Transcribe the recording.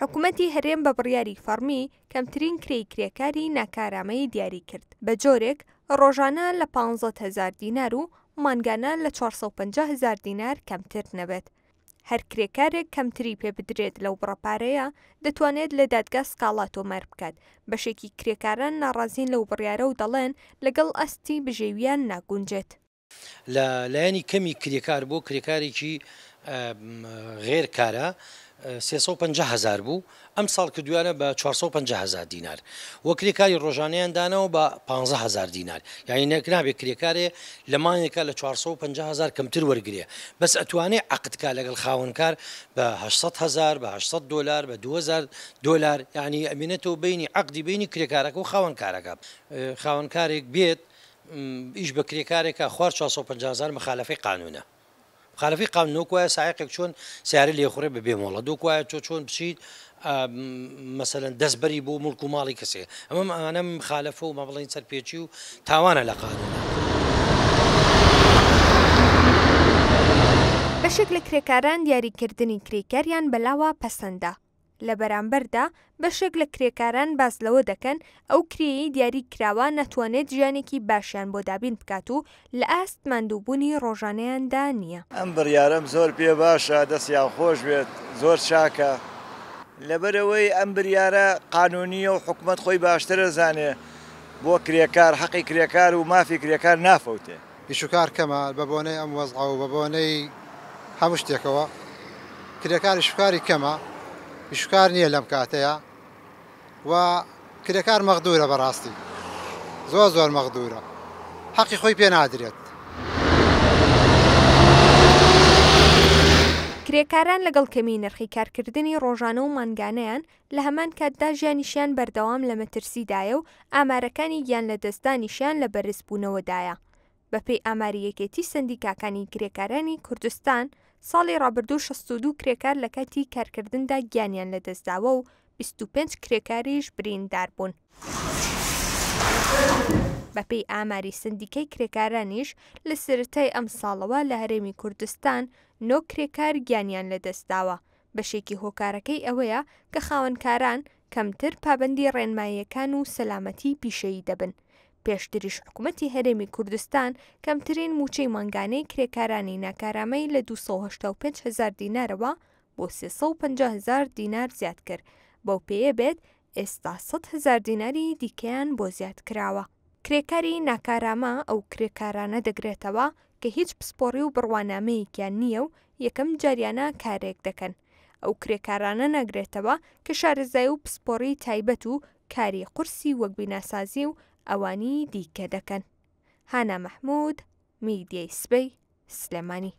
حکوومەتی هەرێم بە بڕیاری فەرمی کەمترین کرێکاری ناکارامەی دیاری کرد بە جۆرێک ڕۆژانە لە 15,000 دینار و مانگانە لە 450,000 دینار کەمتر نەبێت. هەر کرێکارێک کەمتری پێ بدرێت لەو بڕەپارەیە دەتوانێت لە دادگا سکاڵا تۆمار بکات. بەشێکی کرێکاران ناڕازین لەو بڕیارە و دەڵێن لەگەڵ ئەستی بژێویان ناگونجێت. لە لایەنی کەمی کرێکار بۆ کرێکارێکی غێر کارە 350,000 بوو، ئەم ساڵ کردویانە بە 450,000 دینار وە کرێکاری ڕۆژانەیان دانەوە بە 15,000 دینار، یعنی نەکرابێت کرێکارێ لە مانێکە لە 450,000 کەمتر وەرگێ، بەس ئەتوانێت عقدکە لەگەڵ خاوەنکار بە 800,000 بە 800 دلار بە 2000 دلار، یعنی ئەمینێتەوە بینی عقدی بینی کرێکارەکە و خاوەنکارەکە. خاوەنکارێک بێت ئیش بە کرێکارێکە خوار 450,000 مخالفەی قانونە. خالفی قانون وایە سایقێک چۆن سیارە لێخوڕێ بە بێمەڵە دوو وایە چۆن بچیت مەسەلەن دەستبەری بۆ مڵک و ماڵی کەسێ، ئەمە مخالفە و مەبڵین سەرپێچی و تاوانە لە قانون. بەشێک لە کرێکاران دیاریکردنی کرێکاریان بەلاوە پەسەندە. لە بەرامبەردا بەشێک لە کرێکاران باس لەوە دەکەن ئەو کرێی دیاری کراوە نەتوانێت ژیانێکی باشیان بۆ دابین بکات و لە ئاست ماندووبوونی ڕۆژانەیاندا نییە. ئەم بڕیارەم زۆر پێ باشە، دەستیان خۆش بێت، زۆر چاکە، لەبەرەوەی ئەم بریارە قانونیە و حکوومەت خۆی باشترە زانێ بۆ کرێکار حەقی کرێکار و مافی کرێکار نافەوتێ. ئیشوکار کەمە بە بۆنەی ئەم وەزعە و بە بۆنەی هەموو شتێکەوە کرێکاری شکاری کەمە، ئیشوکار نییە لەم کاتەیە و کرێکار مەغدورە بەڕاستی، زۆر مەغدورە، حەقی خۆی پێ نادرێت. کرێکاران لەگەڵ کەمی نرخی کارکردنی ڕۆژانە و مانگانەیان لە هەمان کاتدا ژیانیشیان بەردەوام لە مەترسیدایە و ئامارەکانی گیان لە دەستدانیشیان لە بەرزبوونەوەدایە. بەپێی ئاماری یەکێتی سندیکاکانی کرێکارانی کوردستان ساڵی ڕابردوو 62 کرێکار لە کاتی کارکردندا گیانیان لە دەستداوە و 25 کرێکاریش بریندار بوون. بەپێی ئاماری سندیکەی کرێکارانیش لە سەرەتای ئەم ساڵەوە لە هەرێمی کوردستان 9 کرێکار گیانیان لە دەستداوە. بەشێکی هۆکارەکەی ئەوەیە کە خاوەنکاران کەمتر پابەندی ڕێنماییەکان و سەلامەتی پیشەیی دەبن. پێشتریش حکوومەتی هەرێمی کوردستان کەمترین موچەی مانگانەی کرێکارانی ناکارامەی لە 285,000 دینارەوە بۆ 350,000 دینار زیاد کرد. بەو پێیە بێت ئێستا 100,000 دیناری دیکەیان بۆ زیاد کراوە. کرێکاری ناکارامە ئەو کرێکارانە دەگرێتەوە کە هیچ پسپۆڕی و بڕوانامەیەکیان نییە و یەکەم جاریانە کارێک دەکەن. ئەو کرێکارانە ناگرێتەوە کە شارەزای و پسپۆڕی تایبەت و کاری قورسی وەک بیناسازی و ئەوانی دیکە دەکەن. هانا مەحموود، میدیای سبەی، سلێمانی.